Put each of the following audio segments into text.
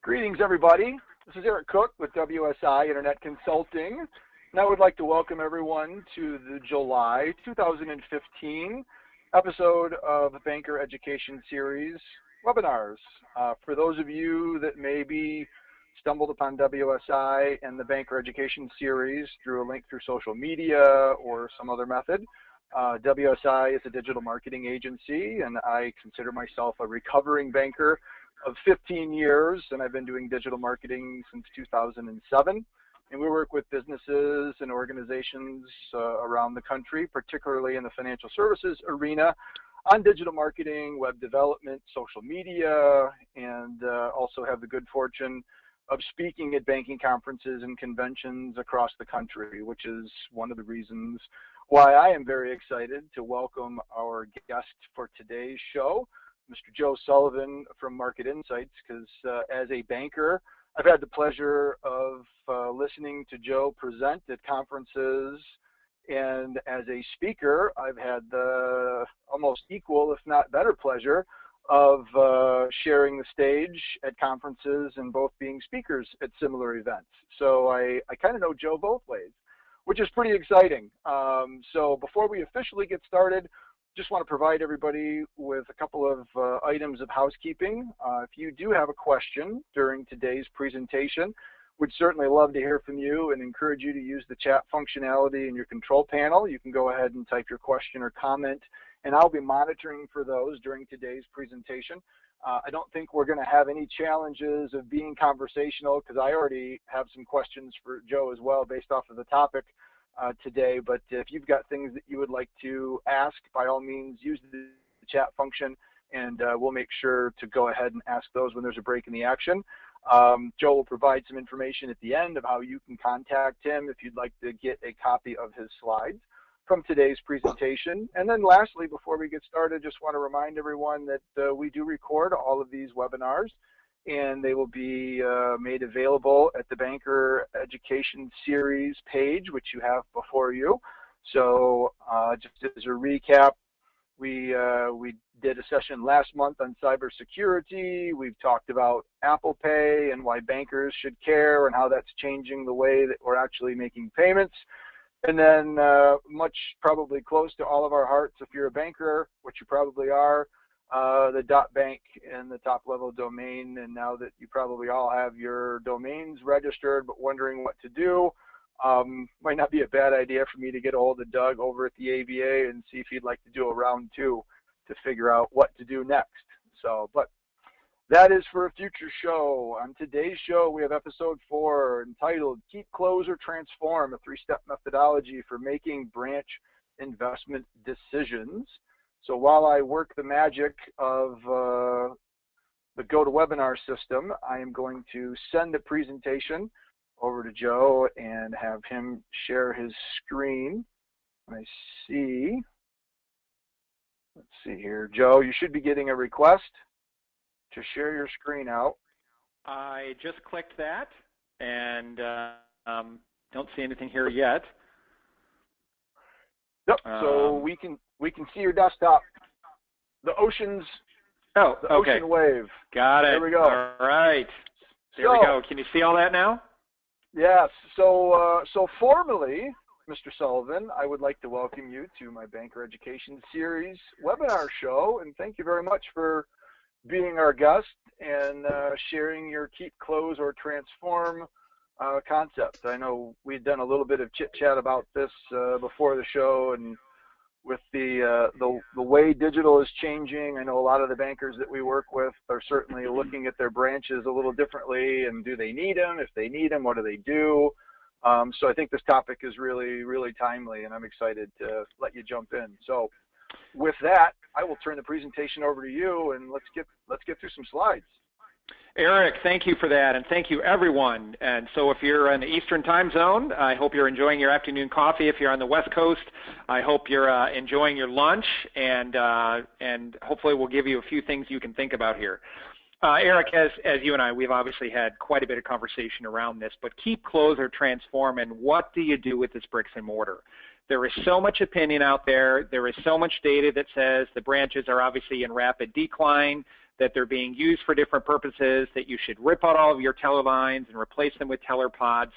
Greetings, everybody. This is Eric Cook with WSI Internet Consulting, and I would like to welcome everyone to the July 2015 episode of the Banker Education Series webinars. For those of you that maybe stumbled upon WSI and the Banker Education Series through a link through social media or some other method, WSI is a digital marketing agency, and I consider myself a recovering banker of 15 years, and I've been doing digital marketing since 2007. And we work with businesses and organizations around the country, particularly in the financial services arena, on digital marketing, web development, social media, and also have the good fortune of speaking at banking conferences and conventions across the country, which is one of the reasons why I am very excited to welcome our guest for today's show, Mr. Joe Sullivan from Market Insights, because as a banker, I've had the pleasure of listening to Joe present at conferences, and as a speaker, I've had the almost equal, if not better, pleasure of sharing the stage at conferences and both being speakers at similar events. So I kind of know Joe both ways, which is pretty exciting. So before we officially get started, just want to provide everybody with a couple of items of housekeeping. If you do have a question during today's presentation, we'd certainly love to hear from you and encourage you to use the chat functionality in your control panel. You can go ahead and type your question or comment, and I'll be monitoring for those during today's presentation. I don't think we're going to have any challenges of being conversational, because I already have some questions for Joe as well based off of the topic today, but if you've got things that you would like to ask, by all means use the chat function, and we'll make sure to go ahead and ask those when there's a break in the action. Joe will provide some information at the end of how you can contact him if you'd like to get a copy of his slides from today's presentation. And then lastly, before we get started, just want to remind everyone that we do record all of these webinars, and they will be made available at the Banker Education Series page, which you have before you. So just as a recap, we did a session last month on cybersecurity. We've talked about Apple Pay and why bankers should care and how that's changing the way that we're actually making payments. And then much probably close to all of our hearts, if you're a banker, which you probably are, the .bank and the top-level domain. And now that you probably all have your domains registered but wondering what to do, might not be a bad idea for me to get a hold of Doug over at the ABA and see if he'd like to do a round two to figure out what to do next. So, but that is for a future show. On today's show, we have episode 4 entitled Keep, Close, or Transform, a 3-step methodology for making branch investment decisions. So while I work the magic of the GoToWebinar system, I am going to send the presentation over to Joe and have him share his screen. I see. Let's see here. Joe, you should be getting a request to share your screen out. I just clicked that and don't see anything here yet. Yep. So we can see your desktop. The ocean's ocean wave. Got it. There we go. All right. There we go. Can you see all that now? Yes. So formally, Mr. Sullivan, I would like to welcome you to my Banker Education Series webinar show, and thank you very much for being our guest and sharing your keep, close, or transform concept. I know we've done a little bit of chit-chat about this before the show, and with the way digital is changing, I know a lot of the bankers that we work with are certainly looking at their branches a little differently, and do they need them? If they need them, what do they do? So I think this topic is really, really timely, and I'm excited to let you jump in. So with that, I will turn the presentation over to you, and let's get through some slides. Eric, thank you for that, and thank you, everyone. And so if you're in the Eastern time zone, I hope you're enjoying your afternoon coffee. If you're on the West Coast, I hope you're enjoying your lunch, and hopefully we'll give you a few things you can think about here. Eric, as you and I, we've obviously had quite a bit of conversation around this, but keep, close, or transform, and what do you do with this bricks and mortar? There is so much opinion out there. There is so much data that says the branches are obviously in rapid decline. that they're being used for different purposes, that you should rip out all of your teller lines and replace them with teller pods.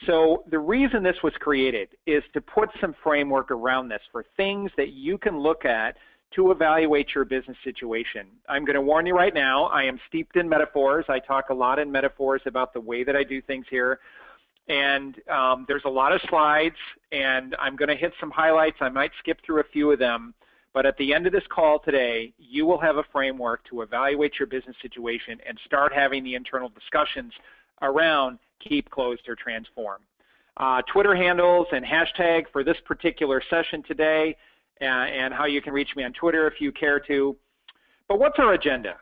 So the reason this was created is to put some framework around this for things that you can look at to evaluate your business situation. I'm going to warn you right now, I am steeped in metaphors. I talk a lot in metaphors about the way that I do things here. And there's a lot of slides, and I'm going to hit some highlights. I might skip through a few of them. But at the end of this call today, you will have a framework to evaluate your business situation and start having the internal discussions around keep, closed, or transform. Twitter handles and hashtag for this particular session today, and how you can reach me on Twitter if you care to. But what's our agenda?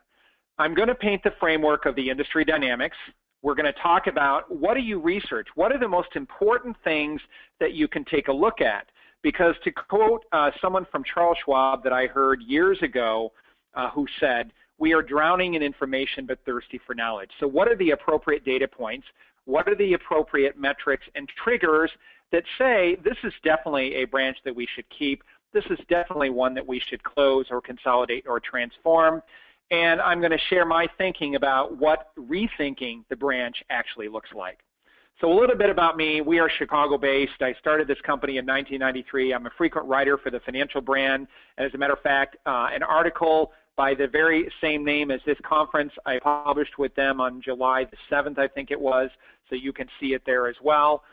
I'm going to paint the framework of the industry dynamics. We're going to talk about what do you research? What are the most important things that you can take a look at? Because to quote someone from Charles Schwab that I heard years ago who said, we are drowning in information but thirsty for knowledge. So what are the appropriate data points? What are the appropriate metrics and triggers that say this is definitely a branch that we should keep? This is definitely one that we should close or consolidate or transform. And I'm going to share my thinking about what rethinking the branch actually looks like. So a little bit about me. We are Chicago-based. I started this company in 1993. I'm a frequent writer for the Financial Brand. And as a matter of fact, an article by the very same name as this conference, I published with them on July the 7th, I think it was, so you can see it there as well.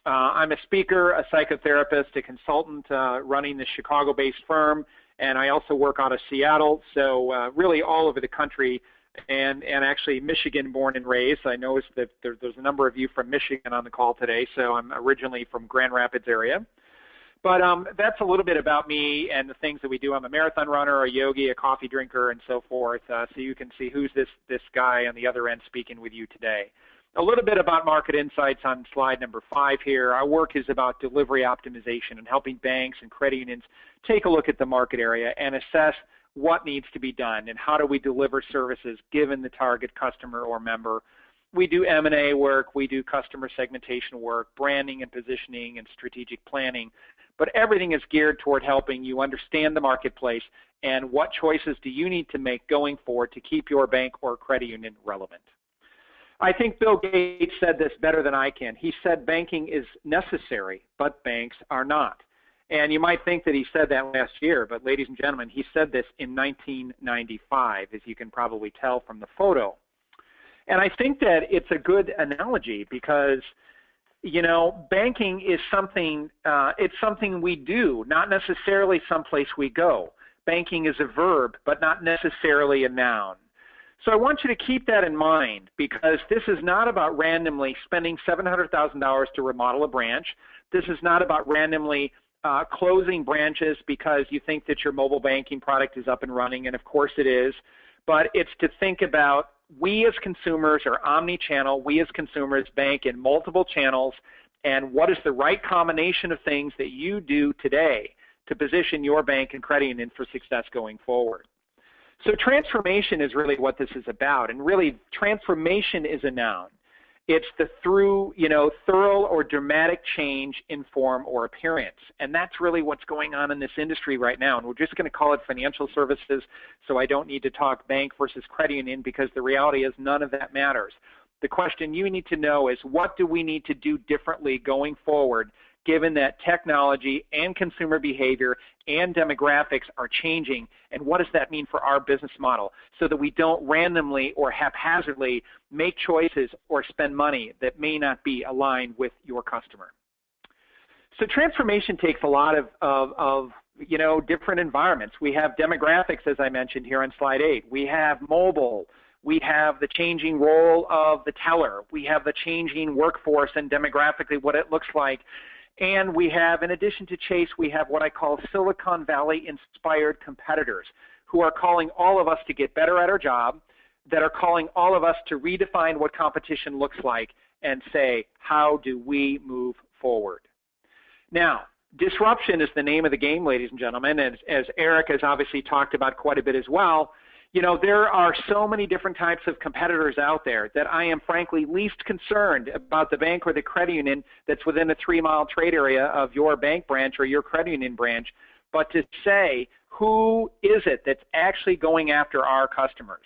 I'm a speaker, a psychotherapist, a consultant running the Chicago-based firm, and I also work out of Seattle, so really all over the country, and actually Michigan born and raised. I noticed that there's a number of you from Michigan on the call today, so I'm originally from Grand Rapids area. But that's a little bit about me and the things that we do. I'm a marathon runner, a yogi, a coffee drinker, and so forth, so you can see who's this guy on the other end speaking with you today. A little bit about market insights on slide number 5 here. Our work is about delivery optimization and helping banks and credit unions take a look at the market area and assess what needs to be done and how do we deliver services given the target customer or member. We do M&A work, we do customer segmentation work, branding and positioning and strategic planning, but everything is geared toward helping you understand the marketplace and what choices do you need to make going forward to keep your bank or credit union relevant. I think Bill Gates said this better than I can. He said banking is necessary, but banks are not. And you might think that he said that last year, but ladies and gentlemen, he said this in 1995, as you can probably tell from the photo. And I think that it's a good analogy because, you know, banking is something, it's something we do, not necessarily someplace we go. Banking is a verb, but not necessarily a noun. So I want you to keep that in mind because this is not about randomly spending $700,000 to remodel a branch. This is not about randomly closing branches because you think that your mobile banking product is up and running, and of course it is. But it's to think about we as consumers are omni-channel. We as consumers bank in multiple channels, and what is the right combination of things that you do today to position your bank and credit union for success going forward. So transformation is really what this is about, and really transformation is a noun. It's the thorough or dramatic change in form or appearance, and that's really what's going on in this industry right now. And we're just going to call it financial services, so I don't need to talk bank versus credit union because the reality is none of that matters. The question you need to know is what do we need to do differently going forward given that technology and consumer behavior and demographics are changing, and what does that mean for our business model so that we don't randomly or haphazardly make choices or spend money that may not be aligned with your customer. So transformation takes a lot of different environments. We have demographics, as I mentioned here on slide 8. We have mobile. We have the changing role of the teller. We have the changing workforce and demographically what it looks like. And we have, in addition to Chase, we have what I call Silicon Valley-inspired competitors who are calling all of us to get better at our job, that are calling all of us to redefine what competition looks like and say, how do we move forward? Now, disruption is the name of the game, ladies and gentlemen, as Eric has obviously talked about quite a bit as well. You know, there are so many different types of competitors out there that I am frankly least concerned about the bank or the credit union that's within a 3-mile trade area of your bank branch or your credit union branch. but to say, who is it that's actually going after our customers?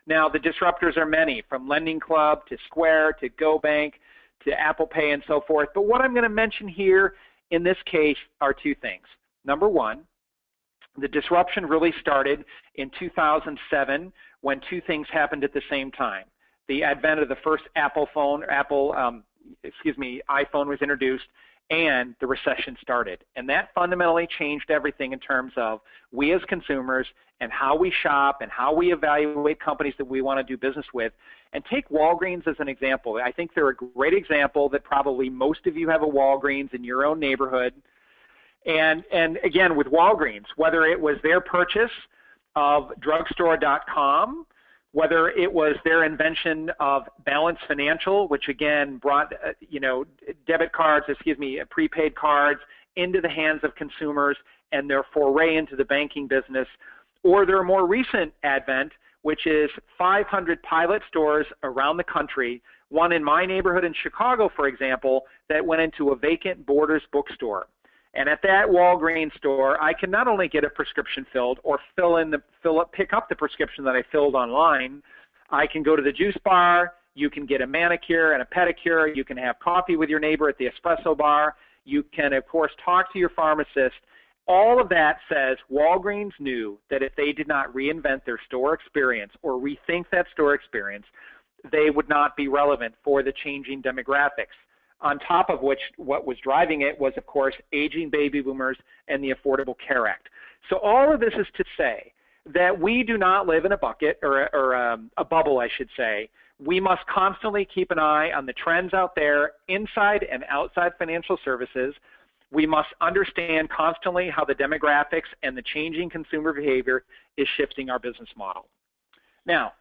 Now, the disruptors are many, from Lending Club to Square to GoBank to Apple Pay and so forth. But what I'm going to mention here in this case are two things. Number one, the disruption really started in 2007 when two things happened at the same time. The advent of the first iPhone was introduced, and the recession started. And that fundamentally changed everything in terms of we as consumers and how we shop and how we evaluate companies that we want to do business with. And take Walgreens as an example. I think they're a great example that probably most of you have a Walgreens in your own neighborhood. And again, with Walgreens, whether it was their purchase of drugstore.com, whether it was their invention of Balance Financial, which again brought prepaid cards into the hands of consumers and their foray into the banking business, or their more recent advent, which is 500 pilot stores around the country, one in my neighborhood in Chicago, for example, that went into a vacant Borders bookstore. And at that Walgreens store, I can not only get a prescription filled or pick up the prescription that I filled online. I can go to the juice bar. You can get a manicure and a pedicure. You can have coffee with your neighbor at the espresso bar. You can, of course, talk to your pharmacist. All of that says Walgreens knew that if they did not reinvent their store experience or rethink that store experience, they would not be relevant for the changing demographics. On top of which, what was driving it was, of course, aging baby boomers and the Affordable Care Act. So all of this is to say that we do not live in a bucket or a bubble, I should say. We must constantly keep an eye on the trends out there, inside and outside financial services. We must understand constantly how the demographics and the changing consumer behavior is shifting our business model. Now,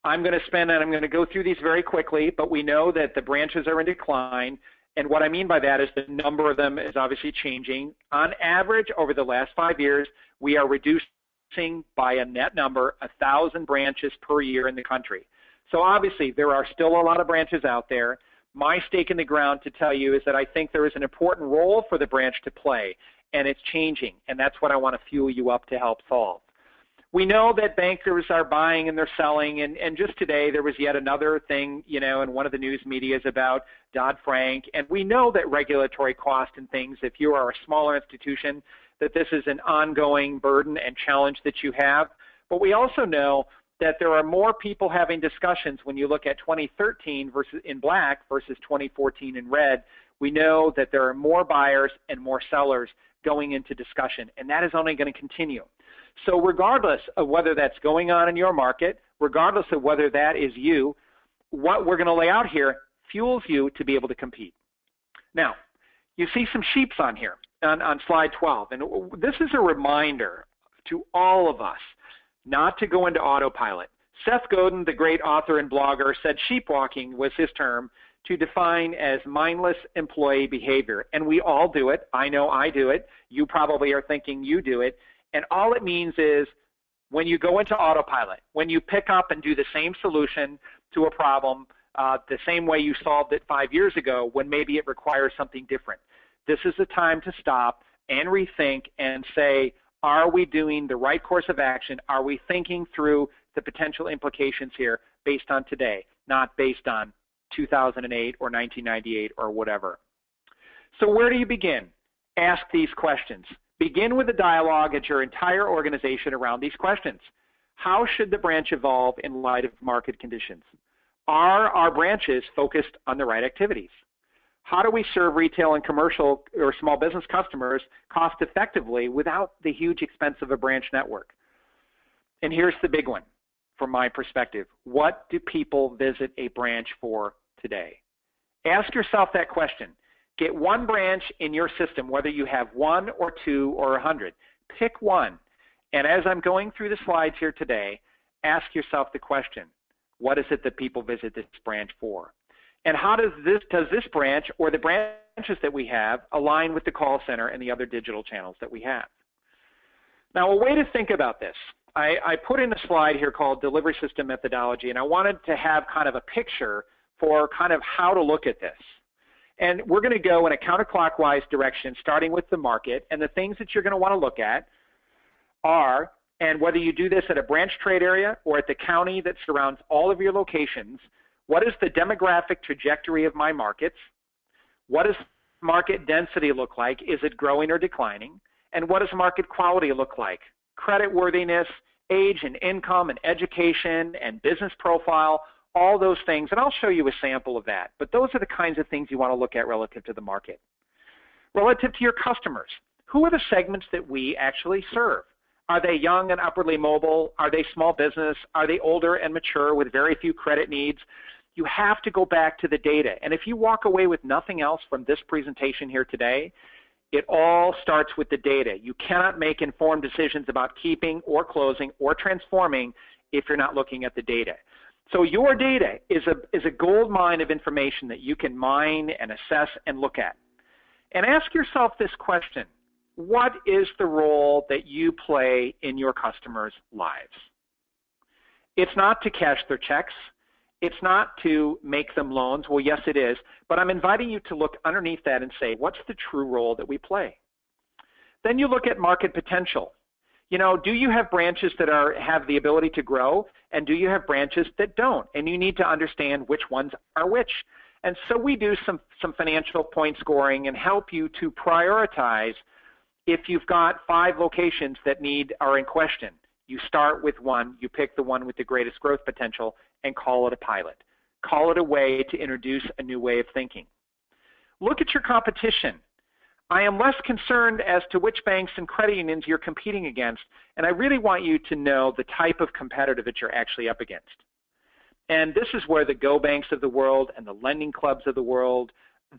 I'm going to go through these very quickly, but we know that the branches are in decline, and what I mean by that is the number of them is obviously changing. On average, over the last 5 years, we are reducing by a net number 1,000 branches per year in the country. So obviously, there are still a lot of branches out there. My stake in the ground to tell you is that I think there is an important role for the branch to play, and it's changing, and that's what I want to fuel you up to help solve. We know that bankers are buying and they're selling, and just today there was yet another thing, in one of the news medias about DoddFrank, and we know that regulatory cost and things, if you are a smaller institution, that this is an ongoing burden and challenge that you have. But we also know that there are more people having discussions when you look at 2013 in black versus 2014 in red. We know that there are more buyers and more sellers going into discussion, and that is only going to continue. So regardless of whether that's going on in your market, regardless of whether that is you, what we're going to lay out here fuels you to be able to compete. Now, you see some sheeps on here on slide 12, and this is a reminder to all of us not to go into autopilot. Seth Godin, the great author and blogger, said sheepwalking was his term to define as mindless employee behavior, and we all do it. I know I do it. You probably are thinking you do it. And all it means is when you go into autopilot, when you pick up and do the same solution to a problem the same way you solved it 5 years ago when maybe it requires something different. This is the time to stop and rethink and say, are we doing the right course of action? Are we thinking through the potential implications here based on today, not based on 2008 or 1998 or whatever? So where do you begin? Ask these questions. Begin with a dialogue at your entire organization around these questions. How should the branch evolve in light of market conditions? Are our branches focused on the right activities? How do we serve retail and commercial or small business customers cost effectively without the huge expense of a branch network? And here's the big one from my perspective. What do people visit a branch for today? Ask yourself that question. Get one branch in your system, whether you have 1 or 2 or 100. Pick one. And as I'm going through the slides here today, ask yourself the question, what is it that people visit this branch for? And how does this branch or the branches that we have align with the call center and the other digital channels that we have? Now, a way to think about this, I put in a slide here called Delivery System Methodology, and I wanted to have kind of a picture for kind of how to look at this. And we're going to go in a counterclockwise direction, starting with the market. And the things that you're going to want to look at are, and whether you do this at a branch trade area or at the county that surrounds all of your locations, what is the demographic trajectory of my markets? What does market density look like? Is it growing or declining? And what does market quality look like? Credit worthiness, age and income and education and business profile, all those things. And I'll show you a sample of that. But those are the kinds of things you want to look at relative to the market. Relative to your customers, who are the segments that we actually serve? Are they young and upwardly mobile? Are they small business? Are they older and mature with very few credit needs? You have to go back to the data. And if you walk away with nothing else from this presentation here today, it all starts with the data. You cannot make informed decisions about keeping or closing or transforming if you're not looking at the data. So your data is a gold mine of information that you can mine and assess and look at. And ask yourself this question: what is the role that you play in your customers' lives? It's not to cash their checks. It's not to make them loans. Well, yes, it is. But I'm inviting you to look underneath that and say, what's the true role that we play? Then you look at market potential. You know, do you have branches that have the ability to grow, and do you have branches that don't? And you need to understand which ones are which. And so we do some financial point scoring and help you to prioritize. If you've got 5 locations that are in question, you start with one, you pick the one with the greatest growth potential, and call it a pilot. Call it a way to introduce a new way of thinking. Look at your competition. I am less concerned as to which banks and credit unions you're competing against, and I really want you to know the type of competitor that you're actually up against. And this is where the Go Banks of the world and the lending clubs of the world,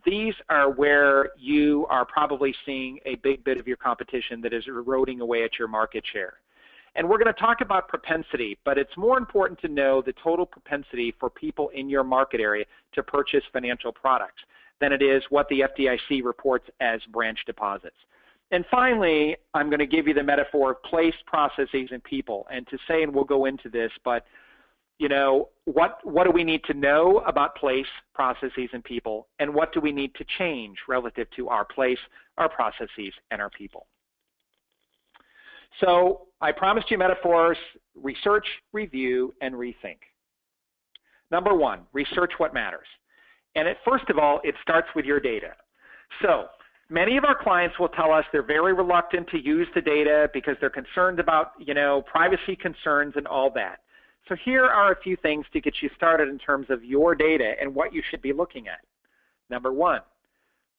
these are where you are probably seeing a big bit of your competition that is eroding away at your market share. And we're going to talk about propensity, but it's more important to know the total propensity for people in your market area to purchase financial products than it is what the FDIC reports as branch deposits. And finally, I'm going to give you the metaphor of place, processes, and people. And to say, and we'll go into this, but you know, what do we need to know about place, processes, and people, and what do we need to change relative to our place, our processes, and our people? So I promised you metaphors: research, review, and rethink. Number 1, research what matters. And first of all, it starts with your data. So many of our clients will tell us they're very reluctant to use the data because they're concerned about, you know, privacy concerns and all that. So here are a few things to get you started in terms of your data and what you should be looking at. Number 1,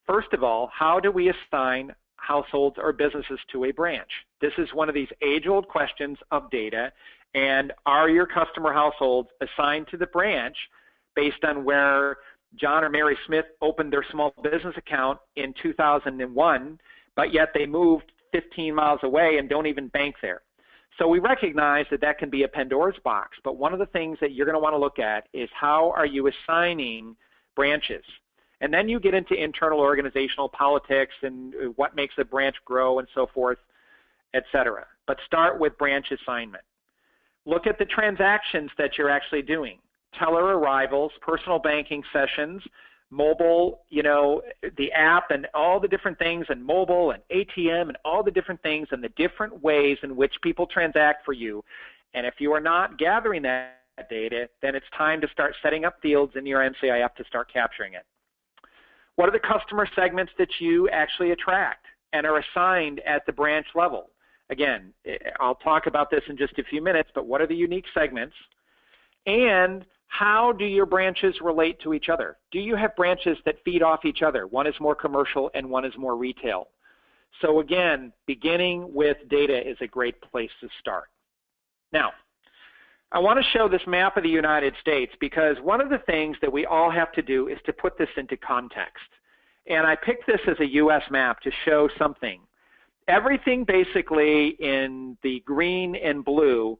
first of all, how do we assign households or businesses to a branch? This is one of these age-old questions of data. And are your customer households assigned to the branch based on where John or Mary Smith opened their small business account in 2001, but yet they moved 15 miles away and don't even bank there? So we recognize that that can be a Pandora's box, but one of the things that you're going to want to look at is how are you assigning branches? And then you get into internal organizational politics and what makes a branch grow and so forth, et cetera. But start with branch assignment. Look at the transactions that you're actually doing. Teller arrivals, personal banking sessions, mobile, you know, the app and all the different things, and mobile and ATM and all the different things and the different ways in which people transact for you. And if you are not gathering that data, then it's time to start setting up fields in your NCIF to start capturing it. What are the customer segments that you actually attract and are assigned at the branch level? Again, I'll talk about this in just a few minutes, but what are the unique segments? And how do your branches relate to each other? Do you have branches that feed off each other? One is more commercial and one is more retail. So again, beginning with data is a great place to start. Now, I want to show this map of the United States because one of the things that we all have to do is to put this into context. And I picked this as a U.S. map to show something. Everything basically in the green and blue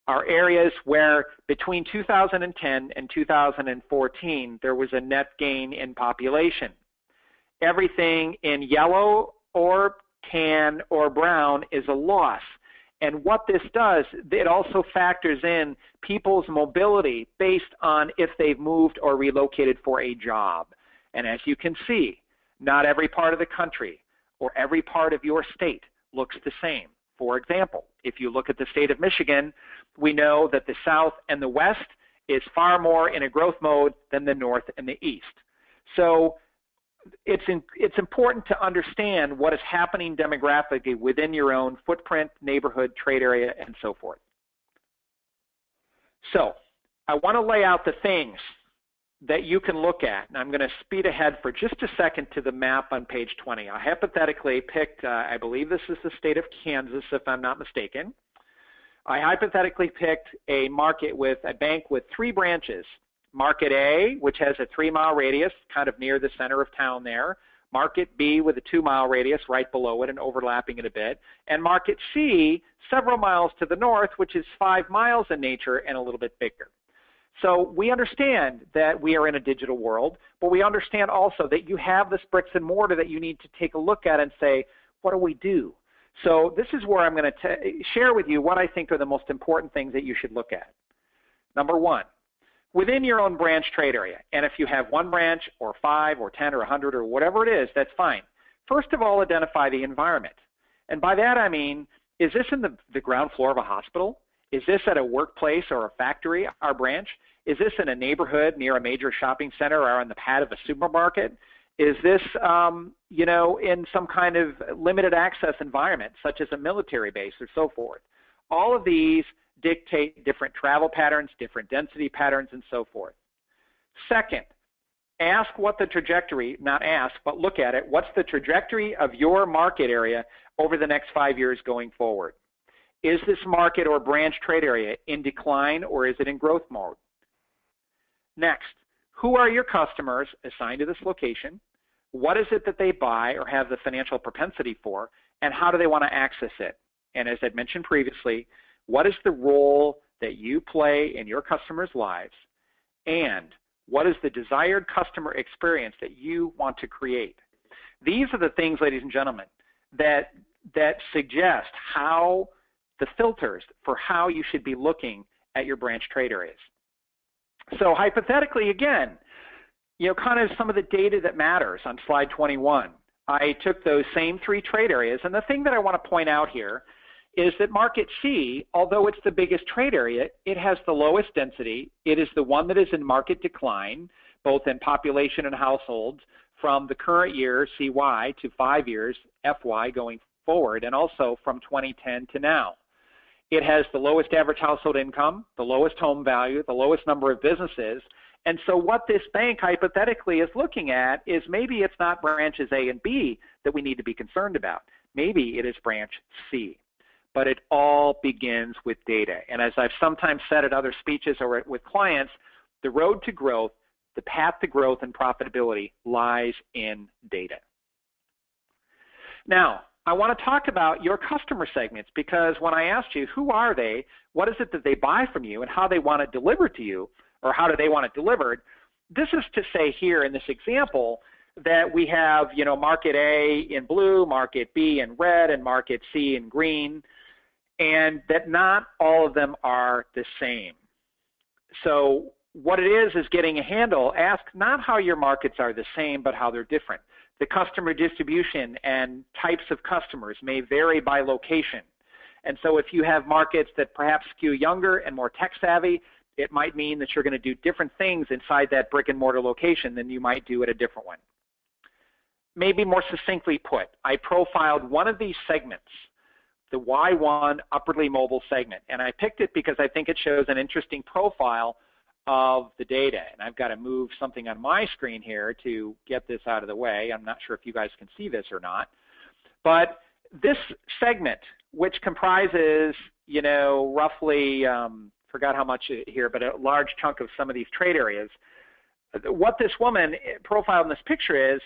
are areas where between 2010 and 2014 there was a net gain in population. Everything in yellow or tan or brown is a loss. And what this does, it also factors in people's mobility based on if they've moved or relocated for a job. And as you can see, not every part of the country or every part of your state looks the same. For example, if you look at the state of Michigan, we know that the South and the West is far more in a growth mode than the North and the East. So it's important to understand what is happening demographically within your own footprint, neighborhood, trade area, and so forth. So I want to lay out the things that you can look at, and I'm going to speed ahead for just a second to the map on page 20. I hypothetically picked, I believe this is the state of Kansas, if I'm not mistaken. I hypothetically picked a market with a bank with 3 branches. Market A, which has a 3-mile radius, kind of near the center of town there. Market B with a 2-mile radius right below it and overlapping it a bit. And Market C, several miles to the north, which is 5 miles in nature and a little bit bigger. So we understand that we are in a digital world, but we understand also that you have this bricks and mortar that you need to take a look at and say, what do we do? So this is where I'm going to share with you what I think are the most important things that you should look at. Number 1, within your own branch trade area, and if you have 1 branch or 5 or 10 or 100 or whatever it is, that's fine. First of all, identify the environment. And by that I mean, is this in the ground floor of a hospital? Is this at a workplace or a factory, our branch? Is this in a neighborhood near a major shopping center or on the pad of a supermarket? Is this, in some kind of limited access environment, such as a military base or so forth? All of these dictate different travel patterns, different density patterns, and so forth. Second, ask what the trajectory, not ask, but look at it. What's the trajectory of your market area over the next 5 years going forward? Is this market or branch trade area in decline or is it in growth mode? Next, who are your customers assigned to this location? What is it that they buy or have the financial propensity for? And how do they want to access it? And as I mentioned previously, what is the role that you play in your customers' lives? And what is the desired customer experience that you want to create? These are the things, ladies and gentlemen, that suggest how the filters for how you should be looking at your branch trade areas. So hypothetically, again, kind of some of the data that matters on slide 21. I took those same 3 trade areas, and the thing that I want to point out here is that Market C, although it's the biggest trade area, it has the lowest density. It is the one that is in market decline, both in population and households, from the current year, CY, to 5 years, FY, going forward, and also from 2010 to now. It has the lowest average household income, the lowest home value, the lowest number of businesses. And so what this bank hypothetically is looking at is maybe it's not branches A and B that we need to be concerned about. Maybe it is branch C. But it all begins with data. And as I've sometimes said at other speeches or with clients, the road to growth, the path to growth and profitability lies in data. Now, I want to talk about your customer segments, because when I asked you who are they, what is it that they buy from you, and how they want it delivered to you, or how do they want it delivered, this is to say here in this example that we have, market A in blue, market B in red, and market C in green, and that not all of them are the same. So what it is getting a handle. Ask not how your markets are the same, but how they're different. The customer distribution and types of customers may vary by location. And so if you have markets that perhaps skew younger and more tech savvy, it might mean that you're going to do different things inside that brick and mortar location than you might do at a different one. Maybe more succinctly put, I profiled one of these segments, the Y1 upwardly mobile segment. And I picked it because I think it shows an interesting profile of the data. And I've got to move something on my screen here to get this out of the way. I'm not sure if you guys can see this or not. But this segment, which comprises, roughly, forgot how much here, but a large chunk of some of these trade areas, what this woman profiled in this picture is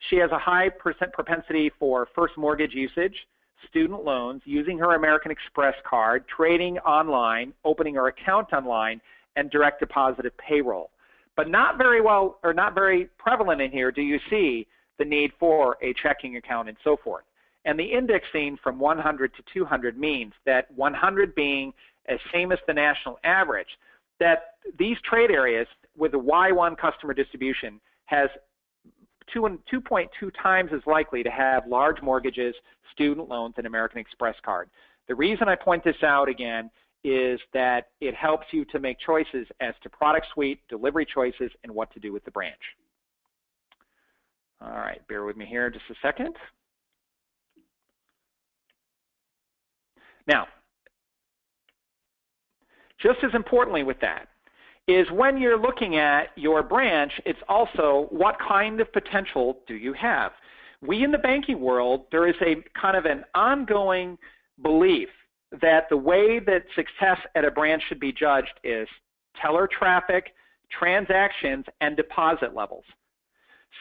she has a high propensity for first mortgage usage, student loans, using her American Express card, trading online, opening her account online, and direct deposited payroll. But not very prevalent in here do you see the need for a checking account and so forth. And the indexing from 100 to 200 means that 100 being as same as the national average, that these trade areas with the Y1 customer distribution has 2.2 times as likely to have large mortgages, student loans, and American Express card. The reason I point this out again is that it helps you to make choices as to product suite, delivery choices, and what to do with the branch. All right, bear with me here just a second. Now, just as importantly with that is when you're looking at your branch, it's also what kind of potential do you have? We in the banking world, there is a kind of an ongoing belief that the way that success at a branch should be judged is teller traffic, transactions, and deposit levels.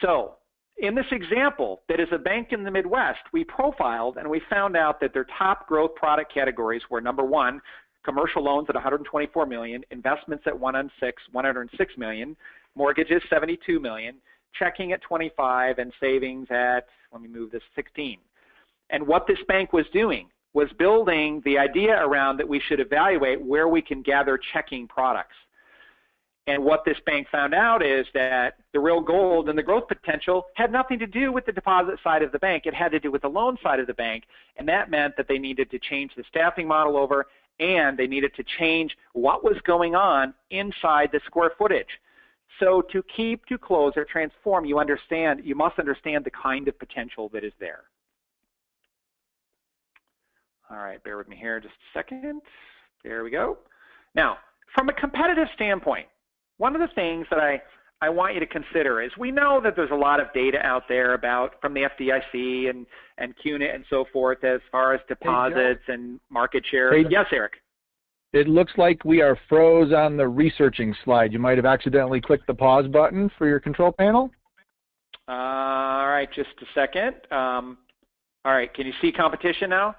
So in this example, that is a bank in the Midwest, we profiled and we found out that their top growth product categories were, number one, commercial loans at $124 million, investments at $106 million, mortgages $72 million, checking at $25, and savings at, let me move this, $16. And what this bank was doing was building the idea around that we should evaluate where we can gather checking products. And what this bank found out is that the real gold and the growth potential had nothing to do with the deposit side of the bank. It had to do with the loan side of the bank. And that meant that they needed to change the staffing model over, and they needed to change what was going on inside the square footage. So to keep, to close, or transform, you must understand the kind of potential that is there. All right, bear with me here just a second. There we go. Now, from a competitive standpoint, one of the things that I want you to consider is we know that there's a lot of data out there about from the FDIC and CUNA and so forth as far as deposits and market share. Hey, yes, Eric. It looks like we are froze on the researching slide. You might have accidentally clicked the pause button for your control panel. All right, just a second. All right, can you see competition now?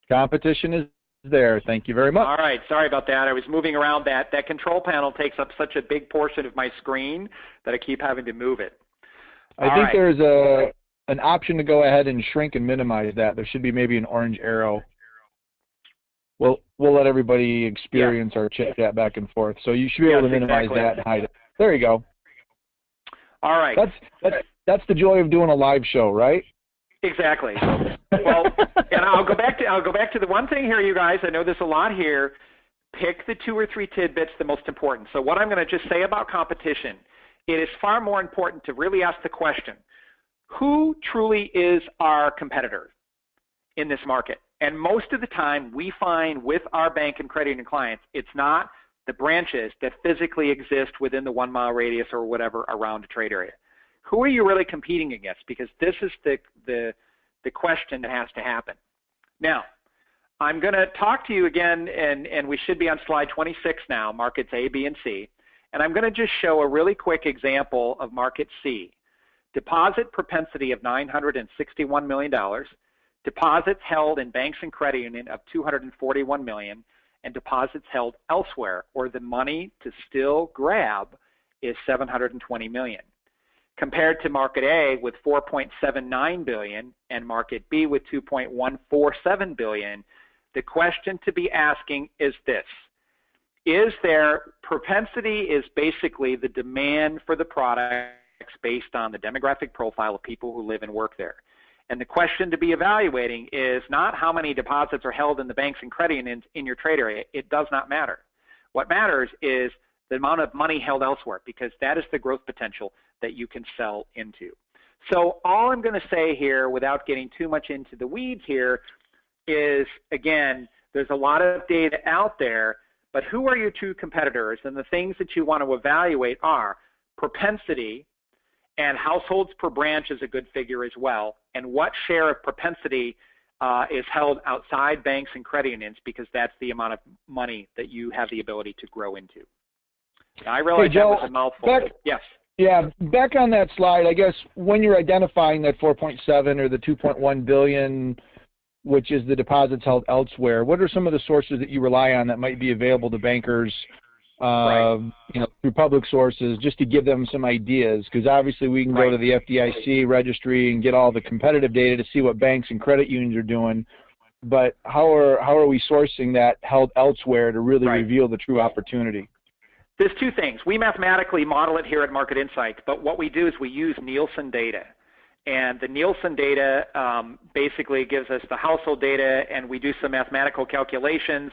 Competition is there. Thank you very much. All right, sorry about that. I was moving around that. That control panel takes up such a big portion of my screen that I keep having to move it. I think there's an option to go ahead and shrink and minimize that. There should be maybe an orange arrow. We'll let everybody experience our chit chat back and forth. So you should be able to minimize that and hide it. There you go. All right. That's the joy of doing a live show, right? Exactly. Well, and I'll go back to the one thing here, you guys. I know there's a lot here. Pick the 2 or 3 tidbits the most important. So what I'm going to just say about competition, it is far more important to really ask the question, who truly is our competitor in this market? And most of the time we find with our bank and credit union clients, it's not the branches that physically exist within the 1 mile radius or whatever around a trade area. Who are you really competing against? Because this is the question that has to happen. Now, I'm going to talk to you again, and we should be on slide 26 now, markets A, B, and C. And I'm going to just show a really quick example of market C. Deposit propensity of $961 million, deposits held in banks and credit union of $241 million, and deposits held elsewhere, or the money to still grab, is $720 million. Compared to market A with $4.79 billion and market B with $2.147 billion, the question to be asking is this. Is there propensity is basically the demand for the products based on the demographic profile of people who live and work there. And the question to be evaluating is not how many deposits are held in the banks and credit unions in your trade area. It does not matter. What matters is the amount of money held elsewhere, because that is the growth potential that you can sell into. So all I'm going to say here, without getting too much into the weeds here, is, again, there's a lot of data out there, but who are your 2 competitors? And the things that you want to evaluate are propensity, and households per branch is a good figure as well, and what share of propensity is held outside banks and credit unions, because that's the amount of money that you have the ability to grow into. Now, I realize that was a mouthful. Yes. Yeah, back on that slide, I guess when you're identifying that 4.7 or the 2.1 billion, which is the deposits held elsewhere, what are some of the sources that you rely on that might be available to bankers, through public sources, just to give them some ideas? Because obviously we can go to the FDIC registry and get all the competitive data to see what banks and credit unions are doing, but how are we sourcing that held elsewhere to really reveal the true opportunity? There's two things. We mathematically model it here at Market Insights, but what we do is we use Nielsen data. And the Nielsen data basically gives us the household data, and we do some mathematical calculations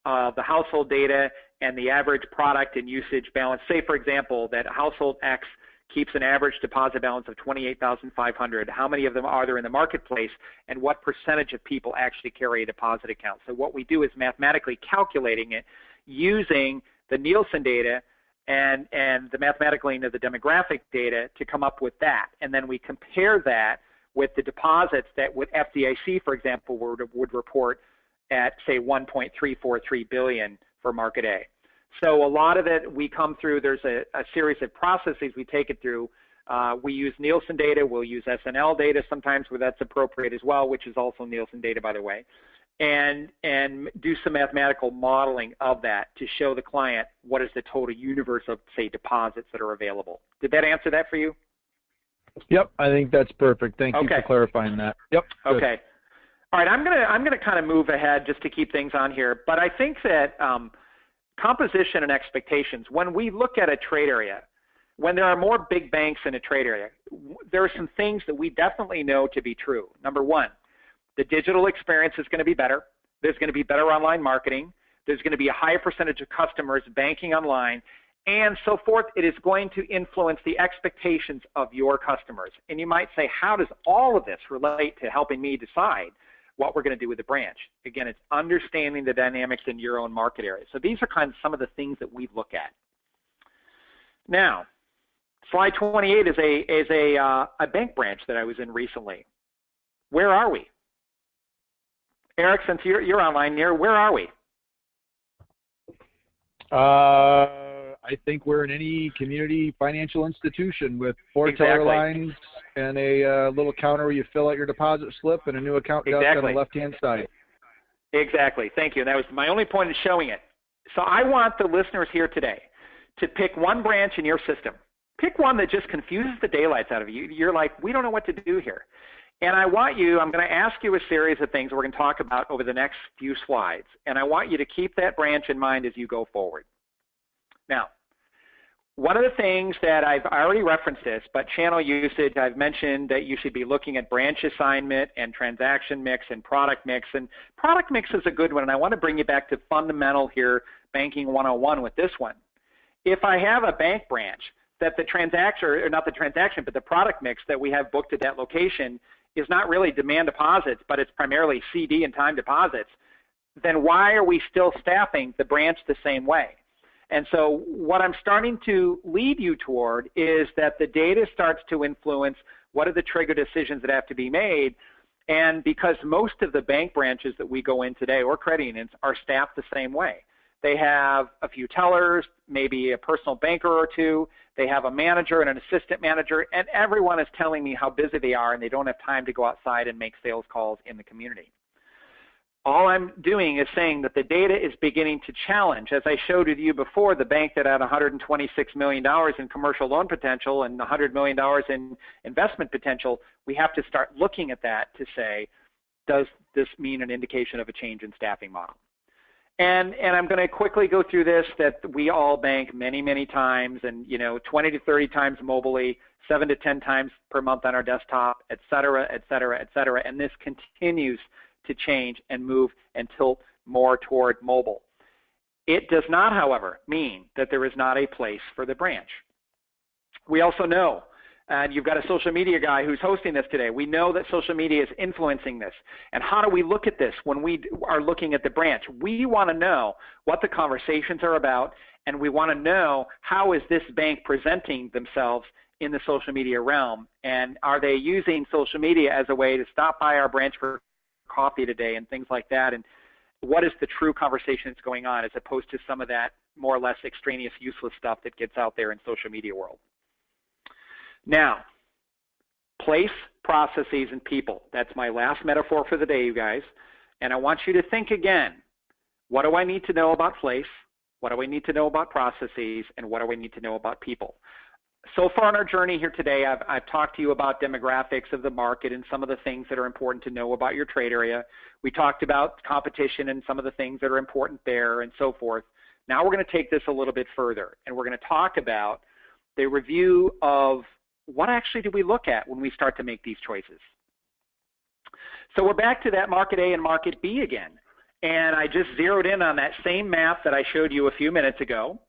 of the household data and the average product and usage balance. Say, for example, that household X keeps an average deposit balance of $28,500. How many of them are there in the marketplace, and what percentage of people actually carry a deposit account? So what we do is mathematically calculating it using the Nielsen data and the mathematically into the demographic data to come up with that. And then we compare that with the deposits that with FDIC, for example, would report at, say, $1.343 billion for Market A. So a lot of it we come through, there's a series of processes we take it through. We use Nielsen data, we'll use SNL data sometimes where that's appropriate as well, which is also Nielsen data, by the way, and do some mathematical modeling of that to show the client what is the total universe of, say, deposits that are available. Did that answer that for you? Yep, I think that's perfect. Thank you for clarifying that. Yep. Good. Okay. All right, I'm gonna kind of move ahead just to keep things on here, but I think that composition and expectations, when we look at a trade area, when there are more big banks in a trade area, there are some things that we definitely know to be true. Number one, the digital experience is going to be better. There's going to be better online marketing. There's going to be a higher percentage of customers banking online, and so forth. It is going to influence the expectations of your customers. And you might say, how does all of this relate to helping me decide what we're going to do with the branch? Again, it's understanding the dynamics in your own market area. So these are kind of some of the things that we look at. Now, slide 28 is a bank branch that I was in recently. Where are we? Eric, since you're online here, where are we? I think we're in any community financial institution with 4 teller lines and a little counter where you fill out your deposit slip and a new account desk on the left-hand side. Exactly. Thank you. And that was my only point in showing it. So I want the listeners here today to pick one branch in your system. Pick one that just confuses the daylights out of you. You're like, we don't know what to do here. And I want you, I'm going to ask you a series of things we're going to talk about over the next few slides. And I want you to keep that branch in mind as you go forward. Now, one of the things that I've already referenced this, but channel usage, I've mentioned that you should be looking at branch assignment and transaction mix and product mix. And product mix is a good one. And I want to bring you back to fundamental here, banking 101 with this one. If I have a bank branch that the transaction, or not the transaction, but the product mix that we have booked at that location is not really demand deposits, but it's primarily CD and time deposits, then why are we still staffing the branch the same way? And so what I'm starting to lead you toward is that the data starts to influence what are the trigger decisions that have to be made. And because most of the bank branches that we go in today, or credit unions, are staffed the same way. They have a few tellers, maybe a personal banker or two. They have a manager and an assistant manager, and everyone is telling me how busy they are and they don't have time to go outside and make sales calls in the community. All I'm doing is saying that the data is beginning to challenge. As I showed with you before, the bank that had $126 million in commercial loan potential and $100 million in investment potential, we have to start looking at that to say, does this mean an indication of a change in staffing model? And I'm going to quickly go through this, that we all bank many, many times, and 20 to 30 times mobilely, 7 to 10 times per month on our desktop, et cetera, et cetera, et cetera. And this continues to change and move and tilt more toward mobile. It does not, however, mean that there is not a place for the branch. We also know, and you've got a social media guy who's hosting this today, we know that social media is influencing this. And how do we look at this when we are looking at the branch? We want to know what the conversations are about, and we want to know how is this bank presenting themselves in the social media realm, and are they using social media as a way to stop by our branch for coffee today and things like that, and what is the true conversation that's going on as opposed to some of that more or less extraneous, useless stuff that gets out there in social media world. Now, place, processes, and people. That's my last metaphor for the day, you guys. And I want you to think again, what do I need to know about place? What do I need to know about processes? And what do I need to know about people? So far on our journey here today, I've talked to you about demographics of the market and some of the things that are important to know about your trade area. We talked about competition and some of the things that are important there and so forth. Now we're going to take this a little bit further, and we're going to talk about the review of what actually do we look at when we start to make these choices. So we're back to that market A and market B again, and I just zeroed in on that same map that I showed you a few minutes ago.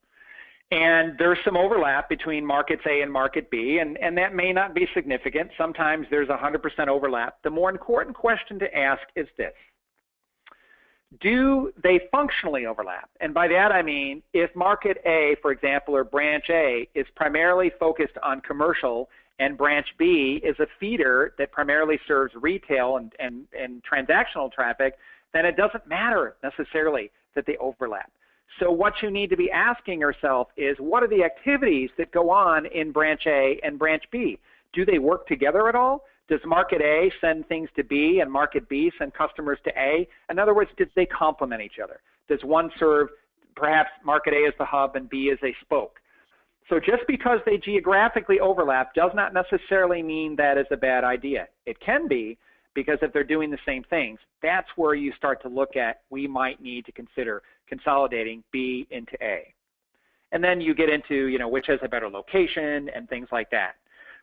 And there's some overlap between markets A and market B, and that may not be significant. Sometimes there's 100% overlap. The more important question to ask is this: do they functionally overlap? And by that I mean, if market A, for example, or branch A is primarily focused on commercial and branch B is a feeder that primarily serves retail and transactional traffic, then it doesn't matter necessarily that they overlap. So what you need to be asking yourself is, what are the activities that go on in branch A and branch B? Do they work together at all? Does market A send things to B and market B send customers to A? In other words, did they complement each other? Does one serve, perhaps market A as the hub and B as a spoke? So just because they geographically overlap does not necessarily mean that is a bad idea. It can be, because if they're doing the same things, that's where you start to look at, we might need to consider consolidating B into A. And then you get into, which has a better location and things like that.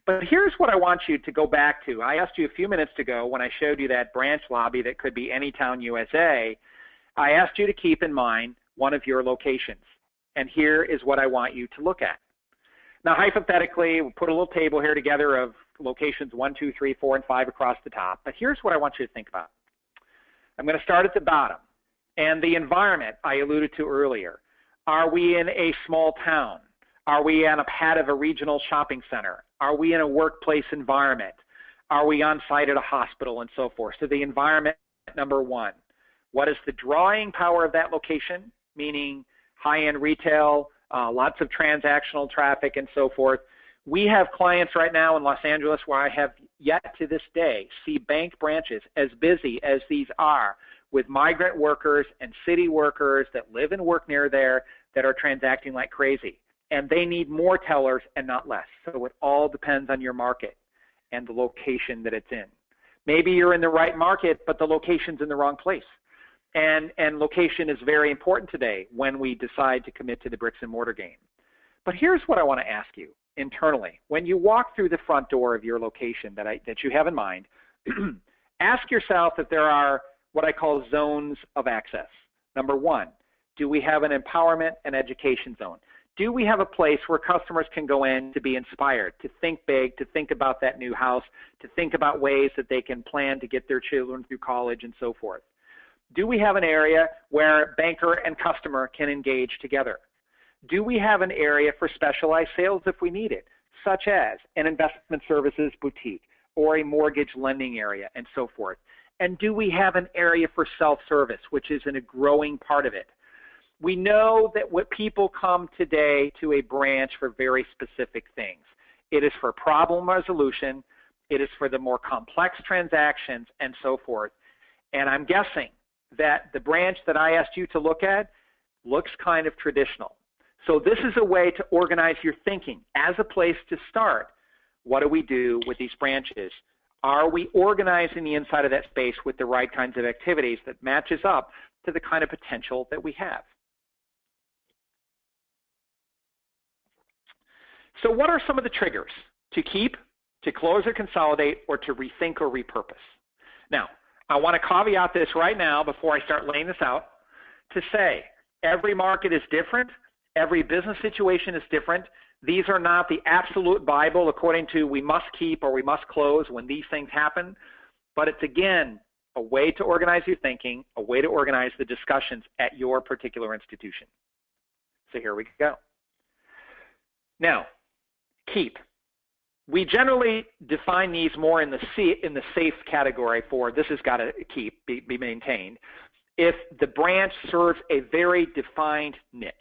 But here's what I want you to go back to. I asked you a few minutes ago when I showed you that branch lobby that could be any town USA, I asked you to keep in mind one of your locations. And here is what I want you to look at. Now, hypothetically, we'll put a little table here together of locations 1, 2, 3, 4, and 5 across the top. But here's what I want you to think about. I'm going to start at the bottom. And the environment I alluded to earlier. Are we in a small town? Are we on a pad of a regional shopping center? Are we in a workplace environment? Are we on site at a hospital and so forth? So the environment, number one. What is the drawing power of that location? Meaning high-end retail, lots of transactional traffic and so forth. We have clients right now in Los Angeles where I have yet to this day see bank branches as busy as these are, with migrant workers and city workers that live and work near there that are transacting like crazy. And they need more tellers and not less. So it all depends on your market and the location that it's in. Maybe you're in the right market, but the location's in the wrong place. And location is very important today when we decide to commit to the bricks and mortar game. But here's what I want to ask you internally. When you walk through the front door of your location that you have in mind, ask yourself if there are what I call zones of access. Number one, do we have an empowerment and education zone? Do we have a place where customers can go in to be inspired, to think big, to think about that new house, to think about ways that they can plan to get their children through college and so forth? Do we have an area where banker and customer can engage together? Do we have an area for specialized sales if we need it, such as an investment services boutique or a mortgage lending area and so forth? And do we have an area for self-service, which is in a growing part of it? We know that what people come today to a branch for very specific things. It is for problem resolution, it is for the more complex transactions and so forth. And I'm guessing that the branch that I asked you to look at looks kind of traditional. So this is a way to organize your thinking as a place to start. What do we do with these branches? Are we organizing the inside of that space with the right kinds of activities that matches up to the kind of potential that we have? So what are some of the triggers to keep, to close or consolidate, or to rethink or repurpose? Now, I want to caveat this right now before I start laying this out to say every market is different. Every business situation is different. These are not the absolute Bible according to we must keep or we must close when these things happen. But it's, again, a way to organize your thinking, a way to organize the discussions at your particular institution. So here we go. Now, keep. We generally define these more in the safe category for this has got to keep, be maintained, if the branch serves a very defined niche.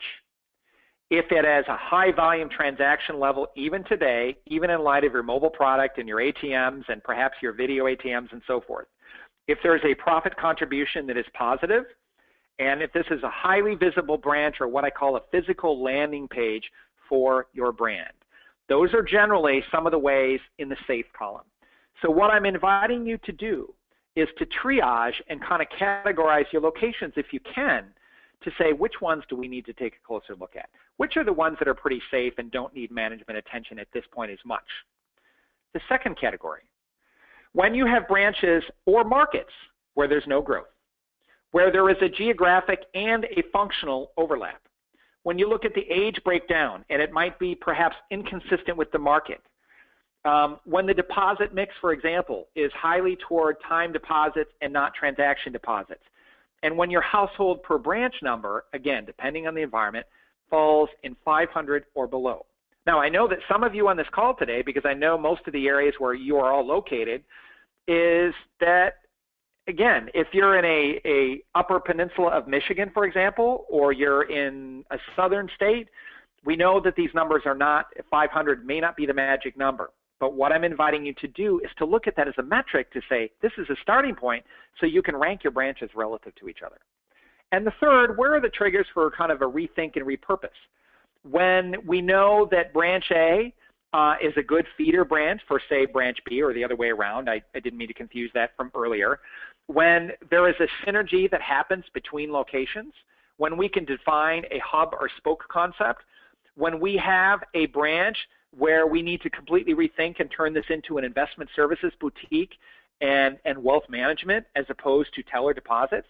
If it has a high volume transaction level, even today, even in light of your mobile product and your ATMs and perhaps your video ATMs and so forth. If there's a profit contribution that is positive, and if this is a highly visible branch or what I call a physical landing page for your brand. Those are generally some of the ways in the safe column. So what I'm inviting you to do is to triage and kind of categorize your locations if you can, to say which ones do we need to take a closer look at? Which are the ones that are pretty safe and don't need management attention at this point as much? The second category, when you have branches or markets where there's no growth, where there is a geographic and a functional overlap. When you look at the age breakdown, and it might be perhaps inconsistent with the market. When the deposit mix, for example, is highly toward time deposits and not transaction deposits. And when your household per branch number, again, depending on the environment, falls in 500 or below. Now, I know that some of you on this call today, because I know most of the areas where you are all located, is that, again, if you're in a upper peninsula of Michigan, for example, or you're in a southern state, we know that these numbers are not, 500 may not be the magic number. But what I'm inviting you to do is to look at that as a metric to say, this is a starting point so you can rank your branches relative to each other. And the third, where are the triggers for kind of a rethink and repurpose? When we know that branch A is a good feeder branch for, say, branch B, or the other way around. I didn't mean to confuse that from earlier. When there is a synergy that happens between locations, when we can define a hub or spoke concept, when we have a branch where we need to completely rethink and turn this into an investment services boutique and wealth management as opposed to teller deposits.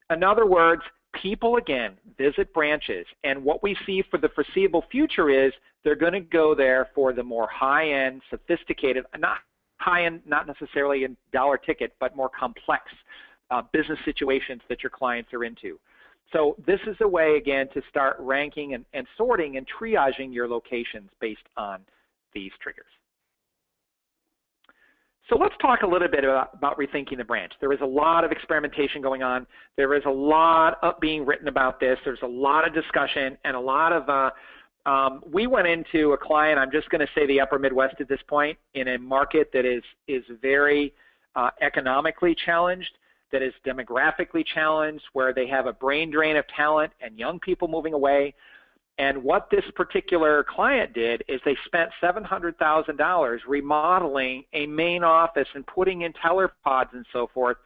In other words, people, again, visit branches, and what we see for the foreseeable future is they're going to go there for the more high-end, sophisticated, not high-end, not necessarily in dollar ticket, but more complex business situations that your clients are into. So this is a way, again, to start ranking and sorting and triaging your locations based on these triggers. So let's talk a little bit about rethinking the branch. There is a lot of experimentation going on. There is a lot of being written about this. There's a lot of discussion and a lot of, we went into a client, I'm just going to say the upper Midwest at this point, in a market that is very economically challenged, that is demographically challenged, where they have a brain drain of talent and young people moving away. And what this particular client did is they spent $700,000 remodeling a main office and putting in teller pods and so forth,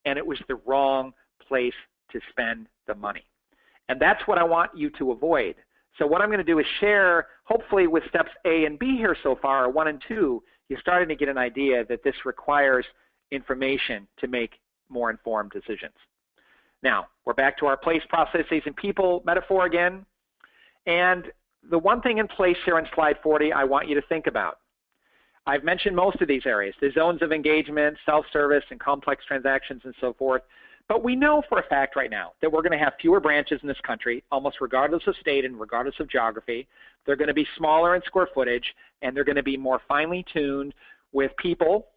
and it was the wrong place to spend the money. And that's what I want you to avoid. So what I'm going to do is share, hopefully with steps A and B here so far, 1 and 2, you're starting to get an idea that this requires information to make more informed decisions. Now, we're back to our place, processes, and people metaphor again. And the one thing in place here on slide 40 I want you to think about. I've mentioned most of these areas, the zones of engagement, self-service, and complex transactions and so forth. But we know for a fact right now that we're going to have fewer branches in this country, almost regardless of state and regardless of geography. They're going to be smaller in square footage, and they're going to be more finely tuned with people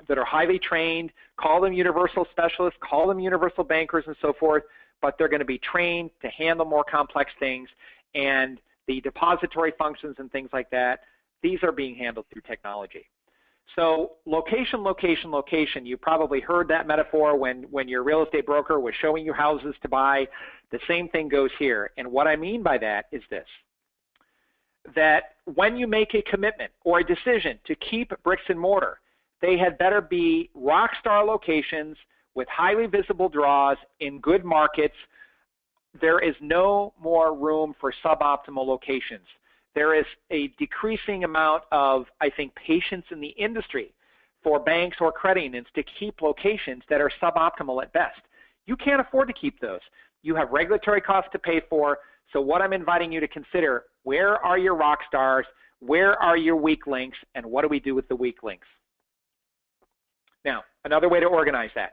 that are highly trained, call them universal specialists, call them universal bankers and so forth, but they're going to be trained to handle more complex things, and the depository functions and things like that, these are being handled through technology. So location, location, location, you probably heard that metaphor when your real estate broker was showing you houses to buy. The same thing goes here. And what I mean by that is this, that when you make a commitment or a decision to keep bricks and mortar, they had better be rock star locations with highly visible draws in good markets. There is no more room for suboptimal locations. There is a decreasing amount of, I think, patience in the industry for banks or credit unions to keep locations that are suboptimal at best. You can't afford to keep those. You have regulatory costs to pay for. So what I'm inviting you to consider, where are your rock stars? Where are your weak links? And what do we do with the weak links? Now, another way to organize that.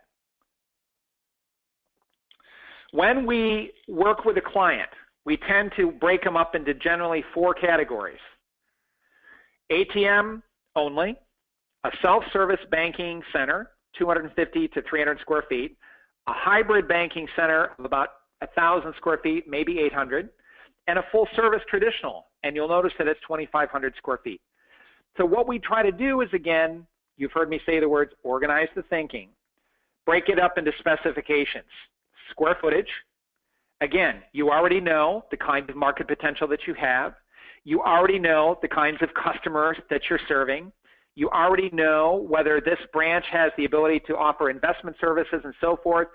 When we work with a client, we tend to break them up into generally 4 categories. ATM only, a self-service banking center, 250 to 300 square feet, a hybrid banking center of about 1,000 square feet, maybe 800, and a full-service traditional, and you'll notice that it's 2,500 square feet. So what we try to do is, again, you've heard me say the words, organize the thinking, break it up into specifications, square footage. Again, you already know the kind of market potential that you have. You already know the kinds of customers that you're serving. You already know whether this branch has the ability to offer investment services and so forth,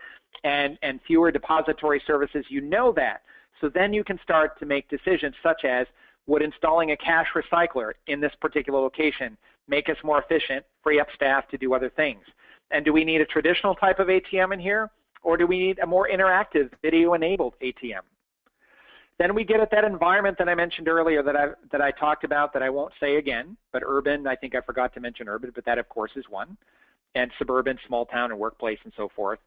and fewer depository services. You know that. So then you can start to make decisions such as, would installing a cash recycler in this particular location make us more efficient, free up staff to do other things? And do we need a traditional type of ATM in here, or do we need a more interactive video-enabled ATM? Then we get at that environment that I mentioned earlier that I talked about that I won't say again, but urban, I think I forgot to mention urban, but that of course is one, and suburban, small town, and workplace, and so forth.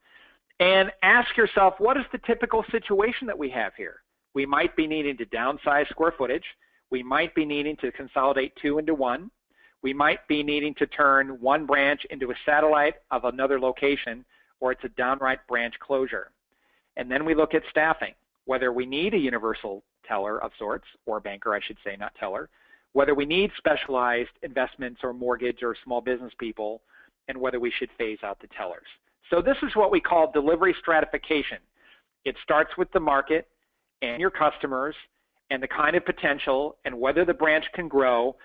And ask yourself, what is the typical situation that we have here? We might be needing to downsize square footage. We might be needing to consolidate 2 into 1. We might be needing to turn one branch into a satellite of another location, or it's a downright branch closure. And then we look at staffing, whether we need a universal teller of sorts, or banker, I should say, not teller, whether we need specialized investments or mortgage or small business people, and whether we should phase out the tellers. So this is what we call delivery stratification. It starts with the market and your customers and the kind of potential and whether the branch can grow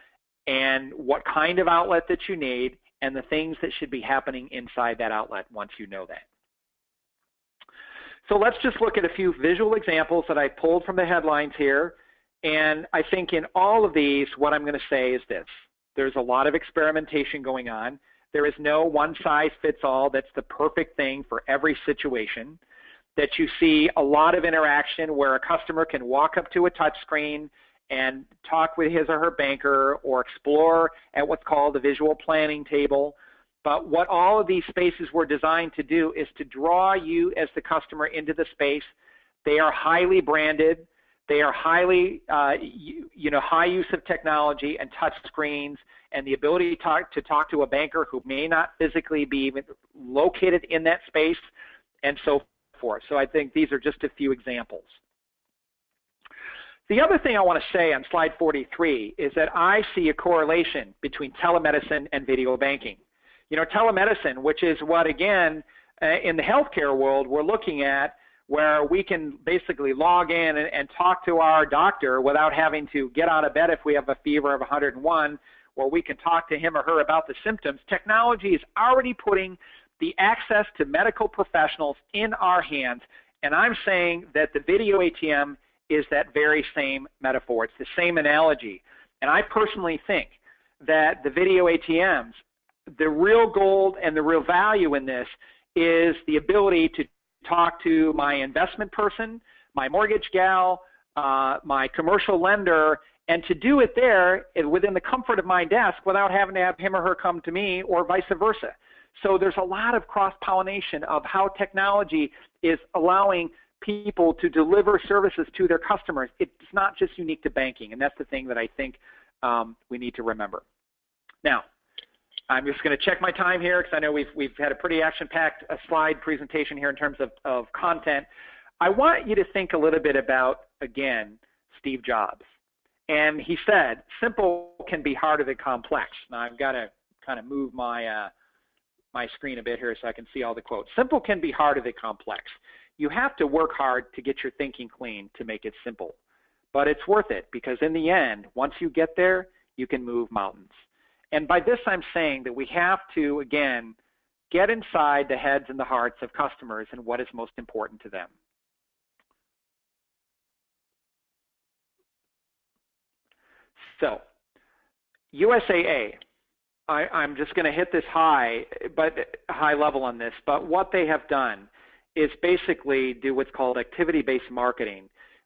and what kind of outlet that you need and the things that should be happening inside that outlet once you know that. So let's just look at a few visual examples that I pulled from the headlines here. And I think in all of these, what I'm going to say is this. There's a lot of experimentation going on. There is no one-size-fits-all that's the perfect thing for every situation. That you see a lot of interaction where a customer can walk up to a touch screen and talk with his or her banker or explore at what's called the visual planning table. But what all of these spaces were designed to do is to draw you as the customer into the space. They are highly branded. They are highly, high use of technology and touch screens and the ability to talk to a banker who may not physically be even located in that space and so forth. So I think these are just a few examples. The other thing I want to say on slide 43 is that I see a correlation between telemedicine and video banking. You know, telemedicine, which is what, again, in the healthcare world we're looking at, where we can basically log in and talk to our doctor without having to get out of bed if we have a fever of 101, or we can talk to him or her about the symptoms. Technology is already putting the access to medical professionals in our hands, and I'm saying that the video ATM is that very same metaphor. It's the same analogy. And I personally think that the video ATMs, the real gold and the real value in this is the ability to talk to my investment person, my mortgage gal, my commercial lender, and to do it there within the comfort of my desk without having to have him or her come to me or vice versa. So there's a lot of cross-pollination of how technology is allowing people to deliver services to their customers. It's not just unique to banking, and that's the thing that I think we need to remember. Now, I'm just going to check my time here because I know we've had a pretty action-packed slide presentation here in terms of content. I want you to think a little bit about, again, Steve Jobs. And he said, simple can be harder than complex. Now, I've got to kind of move my screen a bit here so I can see all the quotes. Simple can be harder than complex. You have to work hard to get your thinking clean to make it simple. But it's worth it because in the end, once you get there, you can move mountains. And by this, I'm saying that we have to, again, get inside the heads and the hearts of customers and what is most important to them. So, USAA, I'm just going to hit this high level on this, but what they have done is basically do what's called activity-based marketing.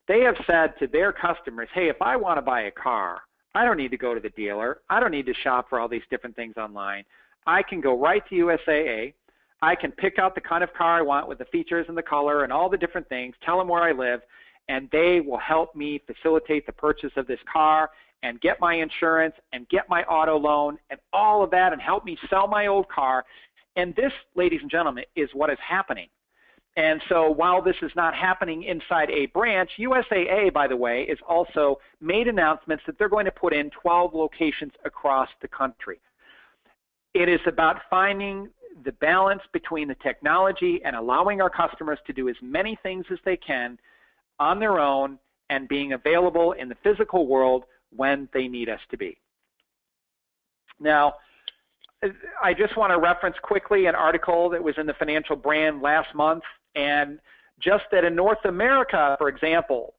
They have said to their customers, hey, if I want to buy a car, I don't need to go to the dealer. I don't need to shop for all these different things online. I can go right to USAA. I can pick out the kind of car I want with the features and the color and all the different things, tell them where I live, and they will help me facilitate the purchase of this car and get my insurance and get my auto loan and all of that and help me sell my old car. And this, ladies and gentlemen, is what is happening. And so while this is not happening inside a branch, USAA, by the way, is also made announcements that they're going to put in 12 locations across the country. It is about finding the balance between the technology and allowing our customers to do as many things as they can on their own and being available in the physical world when they need us to be. Now, I just want to reference quickly an article that was in the Financial Brand last month, and just that in North America, for example,